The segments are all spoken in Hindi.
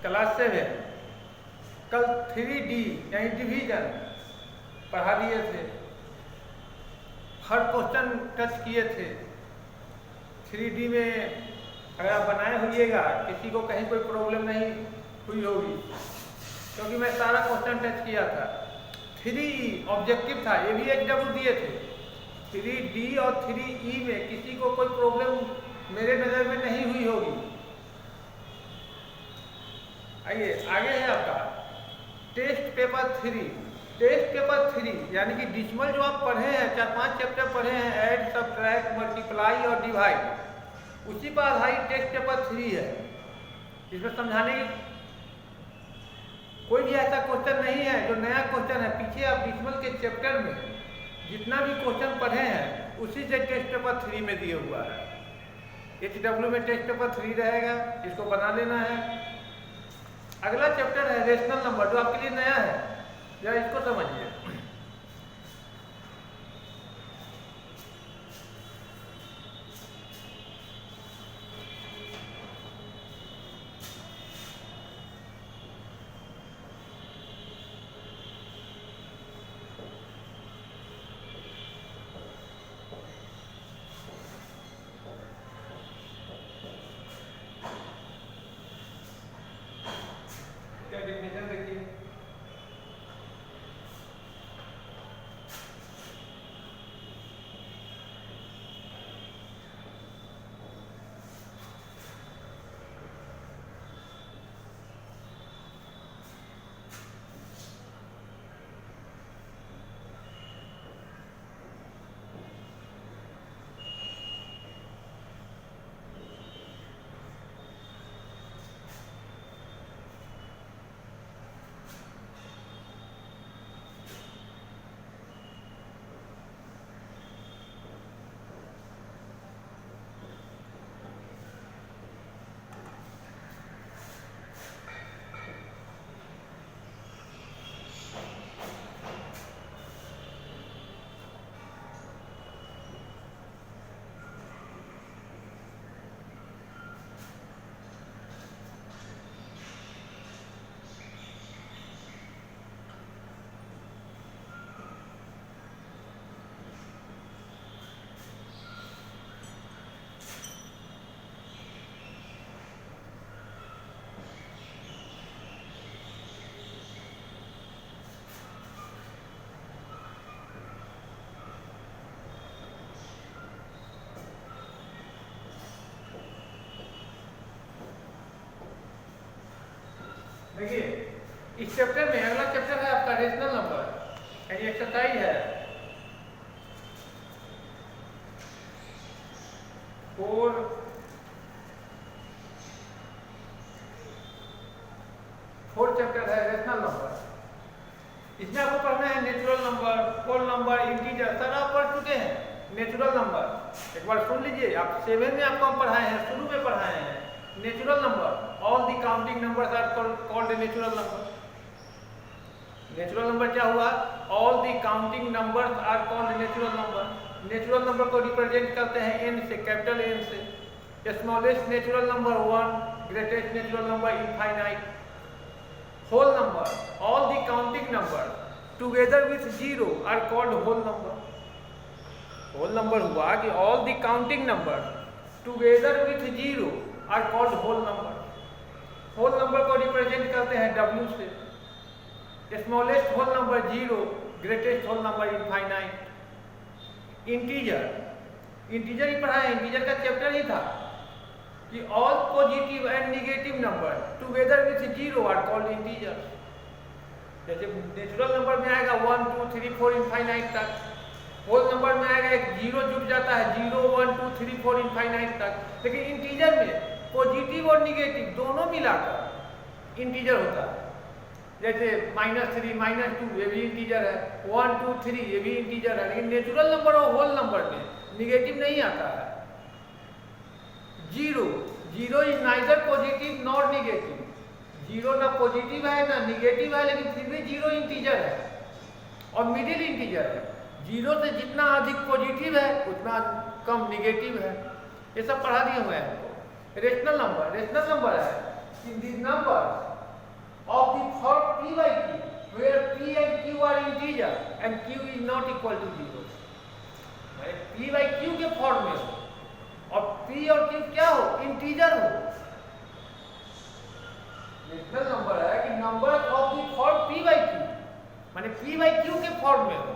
क्लास 7 कल 3D यानी डिवीजन पढ़ा दिए थे, हर क्वेश्चन टच किए थे। 3D में अगर आप बनाए होइएगा किसी को कहीं कोई प्रॉब्लम नहीं हुई होगी, क्योंकि मैं सारा क्वेश्चन टच किया था। 3E ऑब्जेक्टिव था, ये भी HW दिए थे। 3D और 3E में किसी को कोई प्रॉब्लम मेरे नज़र में नहीं हुई होगी। आइए आगे है आपका टेस्ट पेपर 3। टेस्ट पेपर 3 यानी कि डिसमल जो आप पढ़े हैं, 4-5 चैप्टर पढ़े हैं, ऐड, सब्ट्रैक्ट, मल्टीप्लाई और डिवाइड, उसी पर आधारित टेस्ट पेपर 3 है। इसमें समझाने की कोई भी ऐसा क्वेश्चन नहीं है जो नया क्वेश्चन है। पीछे आप डिसमल के चैप्टर में जितना भी क्वेश्चन पढ़े हैं उसी से टेस्ट पेपर 3 में दिया हुआ है। HW में टेस्ट पेपर 3 रहेगा, इसको बना लेना है। अगला चैप्टर है रेशनल नंबर, जो आपके लिए नया है, जरा इसको समझिए। क्या डेफिनेशन देखिए, देखिए इस चैप्टर में अगला चैप्टर है आपका रेशनल नंबर, यानी एक्सरसाइज है 4 चैप्टर है रेशनल नंबर। इसमें आपको पढ़ना है natural number, whole number, integer, सारा आप पढ़ चुके हैं। नेचुरल नंबर एक बार सुन लीजिए, आप 7 में आपको हम पढ़ाए हैं, शुरू में पढ़ाए हैं। Natural number, all the counting numbers are called natural number. Natural number क्या हुआ? All the counting numbers are called natural number. Natural number को रिप्रेजेंट करते हैं n से, कैपिटल N से। Smallest natural number 1, greatest natural number infinite. Whole number, all the counting number together with 0 are called whole number. Whole number हुआ कि all the counting number together with 0 are called whole number. Whole number को रिप्रेजेंट करते हैं W से। Smallest whole number 0, greatest whole number infinite. Integer, integer ही पढ़ा है, इंटीजर का चैप्टर ही था कि all positive and negative number together with 0 are called integer. जैसे नेचुरल नंबर में आएगा 1 2 3 4 इनफाइनाइट तक, होल नंबर में आएगा एक 0 जुट जाता है, 0 1 2 3 4 इनफाइनाइट तक। लेकिन इंटीजर में पॉजिटिव और निगेटिव दोनों मिलाकर इंटीजर होता है। जैसे -3 -2 ये भी इंटीजर है, 1 2 3 ये भी इंटीजर है। लेकिन नेचुरल नंबर और होल नंबर में निगेटिव नहीं आता है। 0 is neither positive nor negative. 0 ना पॉजिटिव है ना निगेटिव है, लेकिन फिर भी 0 इंटीजर है और मिडिल इंटीजर है। 0 से जितना अधिक पॉजिटिव है उतना कम निगेटिव है। ये सब पढ़ा दिए हुए हैं। रेशनल नंबर, रेशनल नंबर है in these numbers of the form p by q, where p and q are integer and q is not equal to 0. p by q के फॉर्म में हो और p और q क्या हो, इंटीजर हो। रेशनल नंबर है कि number of the form p by q, माने p by q के फॉर्म में हो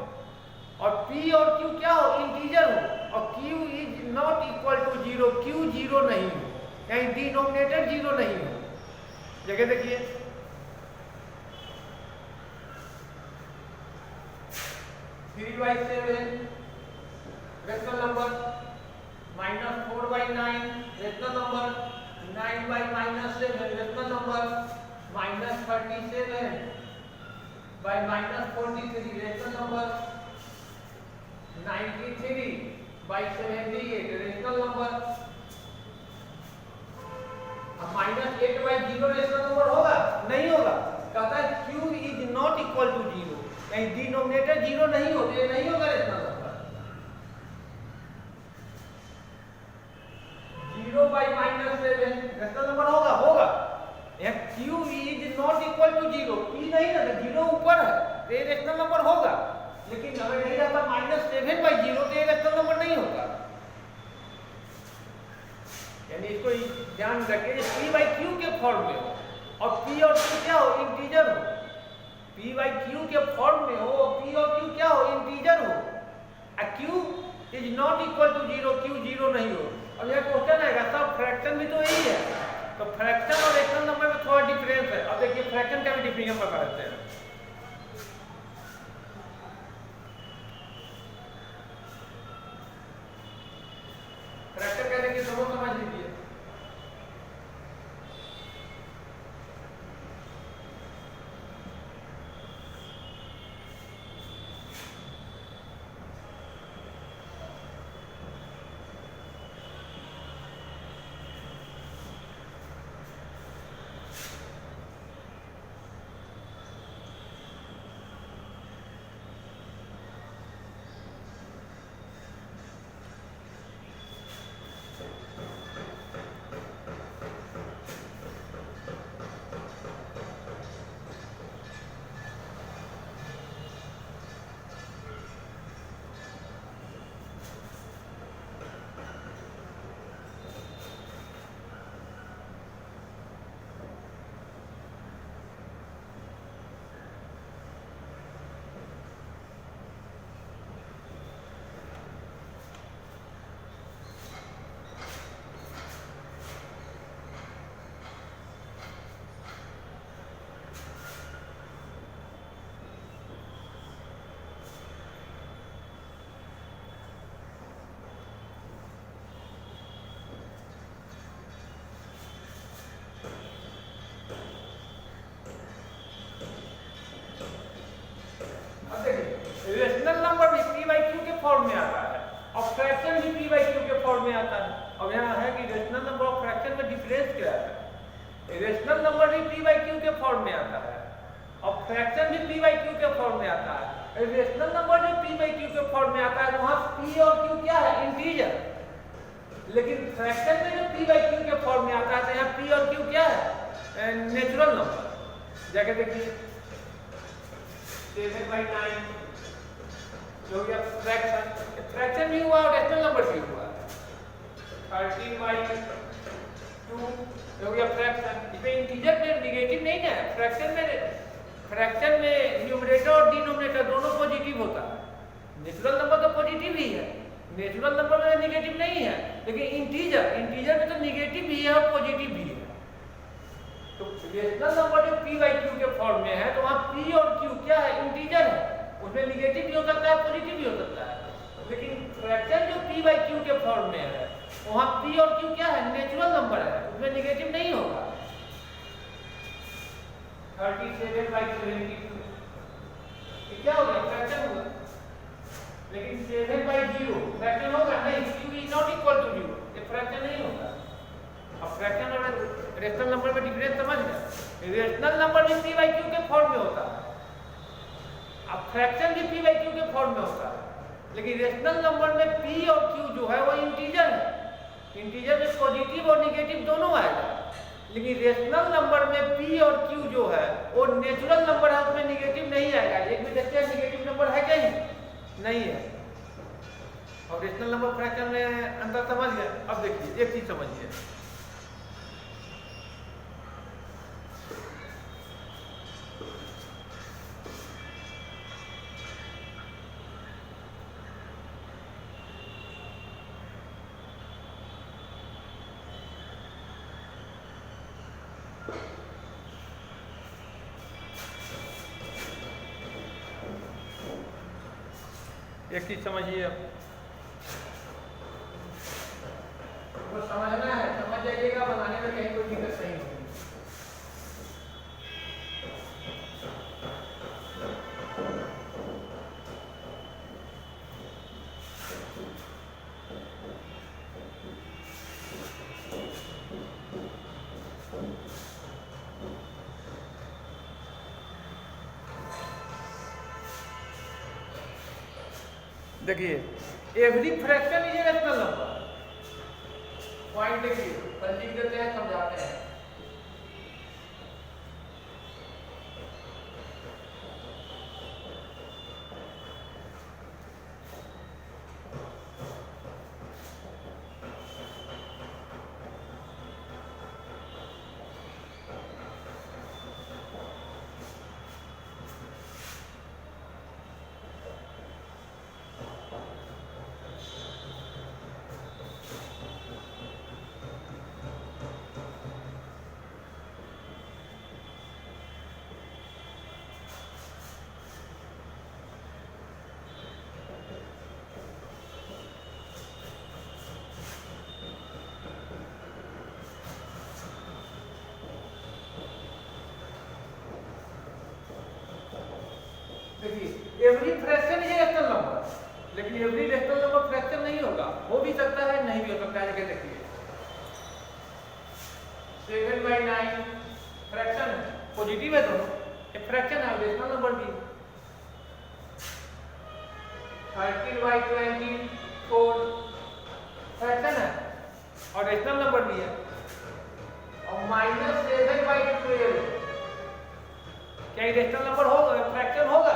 और p और q क्या हो, इंटीजर हो और q is not equal to 0, q 0 नहीं हो, यानी डिनोमिनेटर 0 नहीं हो। जगह देखिए 3/7 rational number, -4/9 rational number, 9/-7 rational number, -37/-43 rational number, 93/78 rational number. अब -8/0 रेशनल नंबर होगा, नहीं होगा। कहता है q is not equal to 0, यानी डिनोमिनेटर 0 नहीं हो, ये नहीं होगा रेशनल नंबर। 0/-7 रेशनल नंबर होगा। यहाँ q is not equal to 0, p नहीं ना, 0 ऊपर है तो ये रेशनल नंबर होगा। लेकिन अगर नहीं रहता -7/0 तो ये रेशनल नंबर नहीं होगा। यानी इसको ध्यान रखिए, p by q के फॉर्म में हो और p और q क्या हो, इंटीजर हो। p by q के फॉर्म में हो, p और q क्या हो, इंटीजर हो। q is not equal to 0, q 0 नहीं हो। अब यह क्वेश्चन आएगा सब फ्रैक्शन भी तो यही है, तो फ्रैक्शन और रेशनल नंबर में थोड़ा डिफरेंस है। अब देखिए फ्रैक्शन का भी डिफरेंस हम बताते हैं। फ्रैक्शन का देखिए दोनों समझ लीजिए। रेशनल नंबर भी p by q के फॉर्म में आता है और फ्रैक्शन भी p by q के फॉर्म में आता है। अब यहाँ है कि रेशनल नंबर और फ्रैक्शन में डिफरेंस क्या है। रेशनल नंबर भी p by q के फॉर्म में आता है और फ्रैक्शन भी p by q के फॉर्म में आता है। रेशनल नंबर जो p by q के फॉर्म में आता है वहाँ p और q क्या है, इंटीजर। लेकिन फ्रैक्शन में जो p by q के फॉर्म में आता है तो यहाँ p और q क्या है, नेचुरल नंबर। जाके देखिए 7/9 जो गया फ्रैक्शन भी हुआ और रेशनल नंबर भी हुआ। 13/2 जो गया फ्रैक्शन, इसमें इंटीजर में नेगेटिव नहीं है। फ्रैक्शन में न्यूमरेटर और डिनोमिनेटर दोनों पॉजिटिव होता है। नेचुरल नंबर तो पॉजिटिव ही है, नेचुरल नंबर में नेगेटिव नहीं है। लेकिन इंटीजर में तो नेगेटिव भी है और पॉजिटिव भी है। तो रेशनल नंबर जो p by q के फॉर्म में है तो वहाँ p और q क्या है, इंटीजर है। उसमें नेगेटिव भी हो सकता है, पॉजिटिव भी हो सकता है। लेकिन फ्रैक्शन जो p by q के फॉर्म में है वहाँ p और q क्या है, नेचुरल नंबर है, उसमें नेगेटिव नहीं होगा। 37/72 क्या हो गया, फ्रैक्शन होगा। लेकिन 7/0 फ्रैक्शन होगा नहीं, q is not equal to 0, ये फ्रैक्शन नहीं होगा। अब फ्रैक्शन और रेशनल नंबर में डिफरेंस समझ गए। रेशनल नंबर भी p by q के फॉर्म में होता है, अब फ्रैक्शन भी p by q के फॉर्म में होता है। लेकिन रेशनल नंबर में p और q जो है वो इंटीजर है। इंटीजर में पॉजिटिव और नेगेटिव दोनों आएगा। लेकिन रेशनल नंबर में पी और क्यू जो है वो नेचुरल नंबर है, उसमें निगेटिव नहीं आएगा। एक भी देखते हैं निगेटिव नंबर है क्या? नहीं है। और रेशनल नंबर फ्रैक्शन में अंतर समझ गए। अब देखिए एक चीज समझिए, एक चीज समझिए, तो समझना है, समझ जाइएगा, बनाने में कहीं कोई दिक्कत नहीं होगी। देखिए every fraction is a rational number. Point देखिए, कल लिख देते हैं, समझाते हैं। देखिए every fraction is a rational number, लेकिन एवरी रेशनल नंबर फ्रैक्शन नहीं होगा। हो भी सकता है, नहीं भी हो सकता है। देखिए 7/9 फ्रैक्शन है, पॉजिटिव है दोनों, एक फ्रैक्शन है, रेशनल नंबर भी। 13/24 फ्रैक्शन है और रेशनल नंबर भी है। और -7/12 क्या ये रेशनल नंबर होगा, फ्रैक्शन होगा?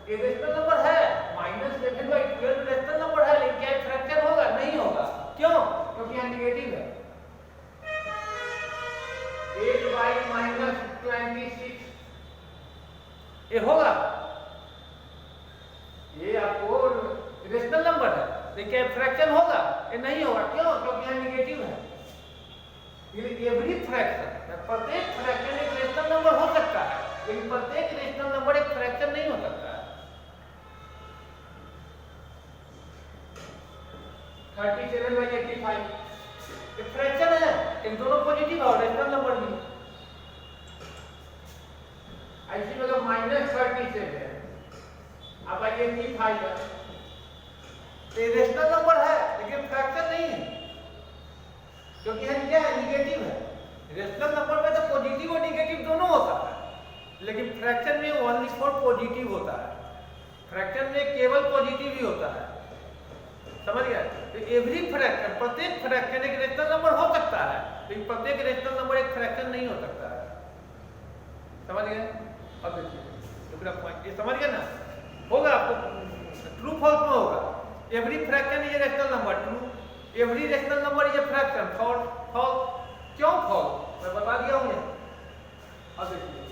ये रेशनल नंबर है, -7/12 रेशनल नंबर है, लेकिन क्या ये फ्रैक्शन होगा? नहीं होगा। क्यों? क्योंकि यहाँ निगेटिव है। 8/-26 ये होगा, ये आपको रेशनल नंबर है, लेकिन क्या फ्रैक्शन होगा? ये नहीं होगा। क्यों? क्योंकि यहाँ निगेटिव है। एवरी फ्रैक्शन, प्रत्येक फ्रैक्शन एक रेशनल नंबर हो सकता है, लेकिन प्रत्येक रेशनल नंबर एक फ्रैक्शन नहीं हो सकता है। 37/85 एक फ्रैक्शन है, इन दोनों पॉजिटिव और रेशनल नंबर भी। ऐसी में -37 अब आइए 85 है, ये रेशनल नंबर है लेकिन फ्रैक्शन नहीं है, क्योंकि यहाँ क्या है? निगेटिव है। रेशनल नंबर में तो पॉजिटिव और निगेटिव दोनों होता है, लेकिन फ्रैक्शन में ओनली फॉर पॉजिटिव होता है। फ्रैक्शन में केवल पॉजिटिव ही होता है, समझ गए? तो एवरी फ्रैक्शन, प्रत्येक फ्रैक्शन एक रेशनल नंबर हो सकता है, लेकिन प्रत्येक रेशनल नंबर एक फ्रैक्शन नहीं हो सकता है। समझ गए? अब देखिए दूसरा पॉइंट, ये समझ गए ना? होगा आपको ट्रू फॉल्स में होगा। Every fraction is a rational number, true. Every rational number is a fraction, false. False क्यों फॉल्स? मैं बता दिया हूं। अब देखिए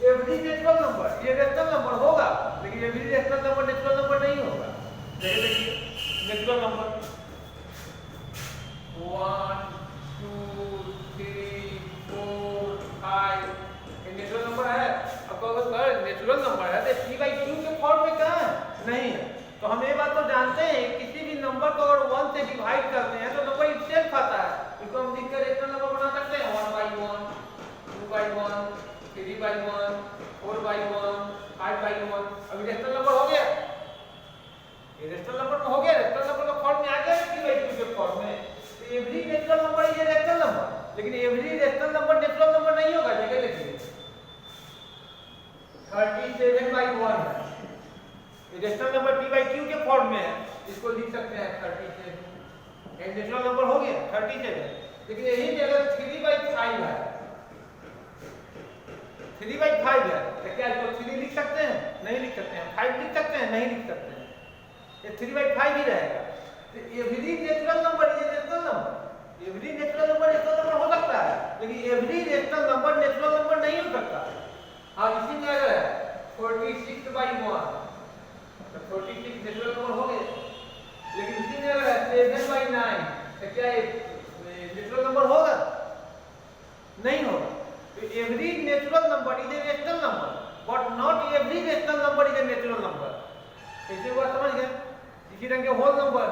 एवरी नेचुरल नंबर, ये रेशनल नंबर होगा, लेकिन every rational number natural number नहीं होगा। देखिए नेचुरल नंबर 1 2 3 4 5 ये नेचुरल नंबर है। अब अगर सर नेचुरल नंबर है तो p बाई क्यू के फॉर्म में कहाँ है? नहीं है। तो हम ये बात तो जानते हैं किसी भी नंबर को अगर 1 से डिवाइड करते हैं तो नंबर इटसेल्फ आता है। इसको हम लिखकर रेशनल नंबर बना सकते हैं 1 by 1 2 by 1 3 by 1 4 by 1 5 by 1। अभी रेशनल नंबर हो गया, ये रेशनल नंबर में हो गया, रेशनल नंबर का फॉर्म में आ गया p बाई क्यू के फॉर्म में। तो every natural number is a rational number, लेकिन every rational number natural number नहीं होगा। जगह लिखिए 37 बाई 1 है, ये rational number p by q के फॉर्म में है, इसको लिख सकते हैं 37। ये नेचुरल नंबर हो गया 37, लेकिन यही जगह 3 बाई 5 है, 3 बाई 5 है तो क्या इसको 3 लिख सकते हैं? नहीं लिख सकते हैं। 5 लिख सकते हैं? नहीं लिख सकते हैं। ये 3 बाई 5 ही रहेगा। तो एवरी नेचुरल नंबर ये rational number, every natural number rational number हो सकता है, लेकिन every rational number natural number नहीं हो सकता। हाँ, इसी में अगर है 46 बाई 1 तो 46 नेचुरल नंबर हो गए, लेकिन इसी में अगर है 7 बाई 9 तो क्या ये नेचुरल नंबर होगा? नहीं होगा। तो every natural number is a rational number but not every rational number is a natural number. ऐसे बात समझ गए? इसी रंग के whole number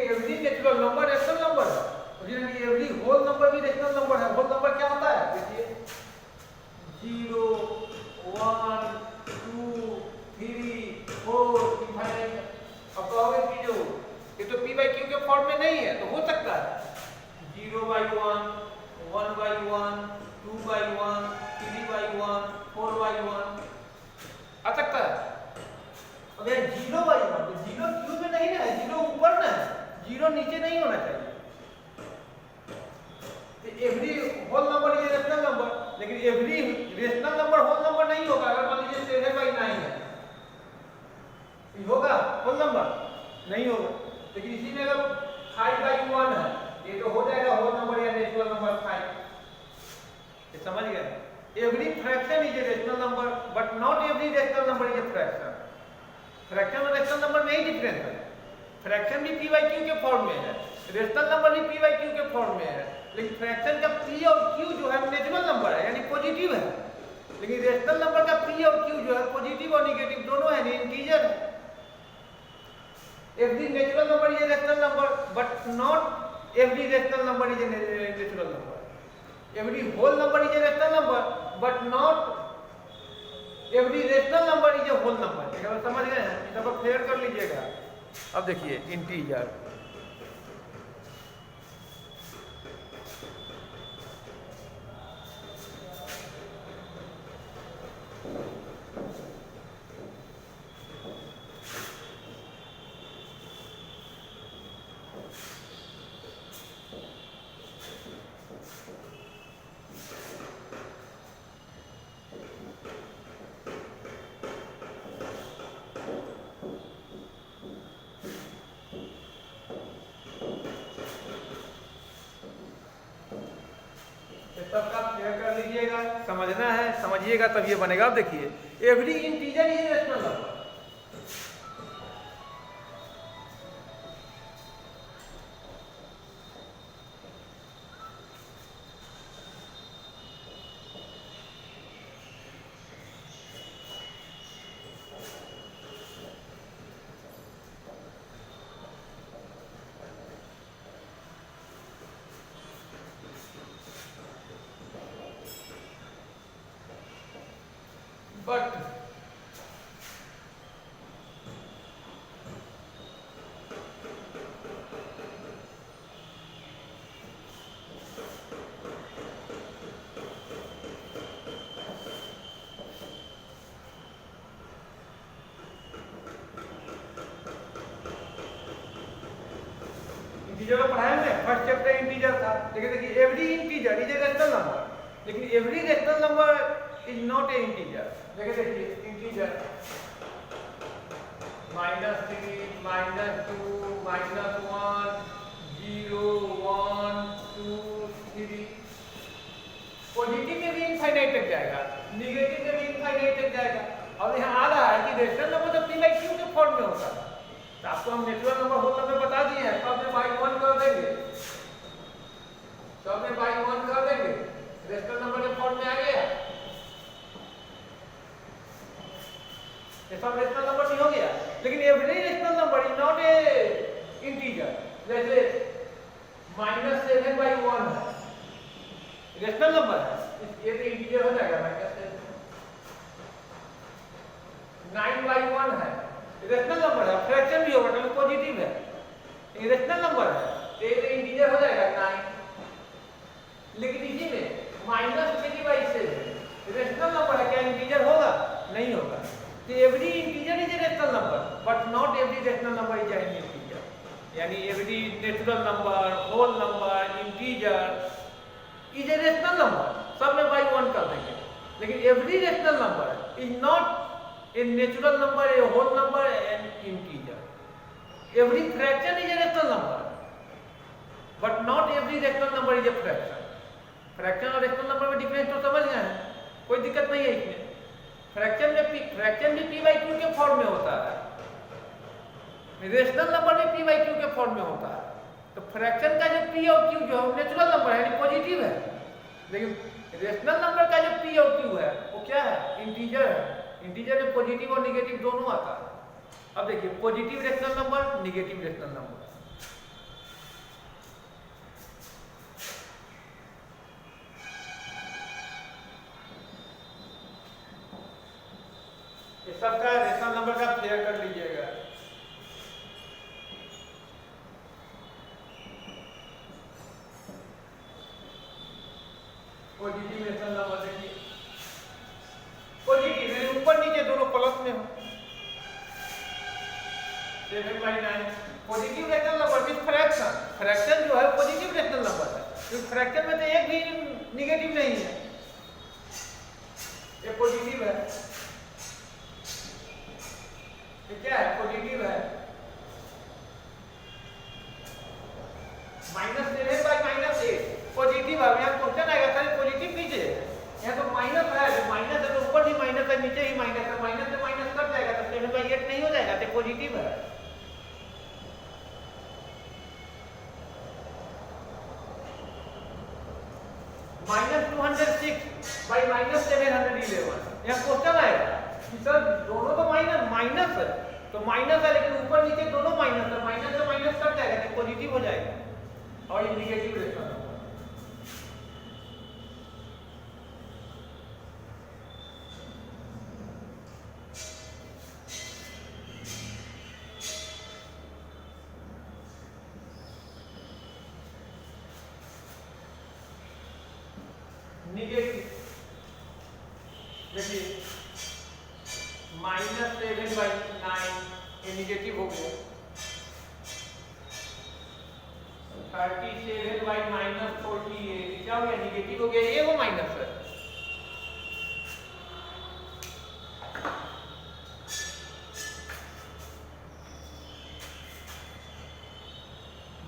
every natural number rational number है, और एवरी होल नंबर भी रेशनल नंबर है। होल नंबर क्या होता है? देखिए 0 1 2 3 4 5। अब कहोगे कि जो ये तो p बाई क्यू के फॉर्म में नहीं है, तो हो सकता है 0 by 1 1 by 1 2 by 1 3 by 1 4 by 1 आ सकता है। अगर 0 बाई 1 तो 0 क्यू में नहीं ना है, 0 ऊपर ना है, 0 नीचे नहीं होना चाहिए। तो एवरी होल नंबर ये रेशनल नंबर, लेकिन every rational number whole number नहीं होगा। अगर मान लीजिए 7 बाई 9 है, ये होगा होल नंबर? नहीं होगा। लेकिन इसी में अगर 5 बाई 1 है, ये तो हो जाएगा होल नंबर या नेचुरल नंबर 5। ये समझ गए? Every fraction is a rational number but not every rational number is a fraction. Fraction और रेशनल नंबर में ही डिफरेंस है। फ्रैक्शन भी p बाई क्यू के फॉर्म में है, रेशनल नंबर भी p बाई क्यू के फॉर्म में है, लेकिन फ्रैक्शन का p और q जो है नेचुरल नंबर है, यानी पॉजिटिव है, लेकिन रेशनल नंबर का p और q जो है पॉजिटिव और नेगेटिव दोनों है, इंटीजर है। Every natural number is a rational number but not every rational number is a natural number. Every whole number is a rational number but not every rational number is a whole number. समझ गए हैं? इस सबको क्लियर कर लीजिएगा। अब देखिए इंटीजर, सबका क्लियर कर लीजिएगा। समझना है समझिएगा तब ये बनेगा। अब देखिए every integer is rational number. Integer को पढ़ाया हमने, फर्स्ट चैप्टर इंटीजर था। लेकिन देखिए every integer is a rational number, लेकिन every rational number is not a integer. देखिए इंटीजर -3 -2 -1 0 1 2 3 पॉजिटिव में भी इनफाइनाइट तक जाएगा, निगेटिव में भी इनफाइनाइट तक जाएगा। और यहाँ आ रहा है कि रेशनल नंबर तो p/q के फॉर्म में होता है, तो आपको हम नेचुरल नंबर होल नंबर बता दिए हैं, तो आपने बाई 1 कर देंगे, तो आपने बाई 1 कर देंगे, रेशनल नंबर के फॉर्म में आ गया। ये सब रेशनल नंबर नहीं हो गया, लेकिन every rational number is not a integer. जैसे -7/1 है, रेशनल नंबर है, ये तो इंटीजर हो जाएगा। -9/1 है, रेशनल नंबर है, फ्रैक्शन भी होगा तो पॉजिटिव है, ये रेशनल नंबर है, तो ये इंटीजर हो जाएगा 9। लेकिन इसी में -3/7 रेशनल नंबर है, क्या इंटीजर होगा? नहीं होगा। तो every integer is a rational number, but not every rational number is an integer. यानी every natural number, whole number, integer is a rational number, सब में बाई 1 कर देंगे। लेकिन every rational number is not a natural number, a whole number, an integer. Every fraction is a rational number, but not every rational number is a fraction. Fraction और रेशनल नंबर में डिफरेंस तो समझ गए हैं, कोई दिक्कत नहीं है इसमें। फ्रैक्शन भी p/q के फॉर्म में होता है, रेशनल नंबर भी p/q के फॉर्म में होता है। तो फ्रैक्शन का जो p और q जो है नेचुरल नंबर है, यानी पॉजिटिव है, लेकिन रेशनल नंबर का जो p और q है वो क्या है? इंटीजर है। इंटीजर में पॉजिटिव और नेगेटिव दोनों आता है। अब देखिए positive rational number, negative rational number. ये सबका रेशनल नंबर का फेयर कर लीजिएगा। पॉजिटिव रेशनल नंबर देखिए, पॉजिटिव यानी ऊपर नीचे दोनों प्लस में हो, 7/9। Positive rational number with fraction, fraction जो है पॉजिटिव रेशनल नंबर है, क्योंकि फ्रैक्शन में तो एक भी नेगेटिव नहीं है, ये पॉजिटिव है। ये क्या है? पॉजिटिव है। -7/-8 पॉजिटिव है। यहाँ क्वेश्चन आएगा सर पॉजिटिव कीजिए, यहाँ तो माइनस है, तो माइनस है तो ऊपर भी माइनस है, नीचे ही माइनस है, माइनस से माइनस कट जाएगा तो 7/8 नहीं हो जाएगा, तो पॉजिटिव है। -206/-711 यहाँ क्वेश्चन आएगा कि सर दोनों तो माइनस है, तो माइनस है लेकिन ऊपर नीचे दोनों माइनस है, माइनस से माइनस कट जाएगा तो पॉजिटिव हो जाएगा। और ये नेगेटिव रेशनल नंबर, नेगेटिव देखिए -7/9 ये नेगेटिव हो गया, 37/-48 क्या हो गया? नेगेटिव हो गया, ये वो माइनस है।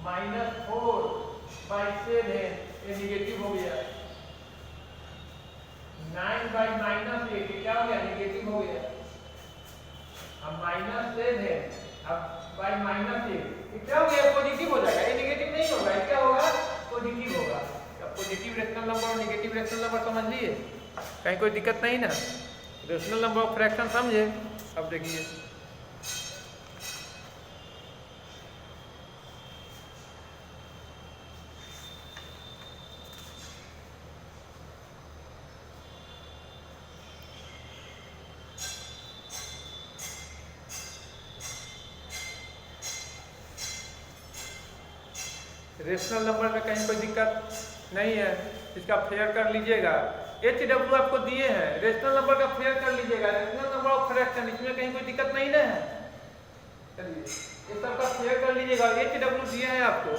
-4/7 ये नेगेटिव हो गया, 9/-8 क्या हो गया? नेगेटिव हो गया। अब -7 अब -8 क्या हो गया? पॉजिटिव हो जाएगा, ये नेगेटिव नहीं होगा, ये क्या होगा? पॉजिटिव होगा। अब पॉजिटिव रेशनल नंबर और नेगेटिव रेशनल नंबर समझ लिए, कहीं कोई दिक्कत नहीं ना? रेशनल नंबर ऑफ फ्रैक्शन समझे। अब देखिए रेशनल नंबर में कहीं कोई दिक्कत नहीं है, इसका फेयर कर लीजिएगा। HW आपको दिए हैं, रेशनल नंबर का फेयर कर लीजिएगा। रेशनल नंबर ऑफ फ्रैक्शन, इसमें कहीं कोई दिक्कत नहीं ना है। चलिए ये सबका शेयर कर लीजिएगा। एच डब्ल्यू दिए हैं आपको।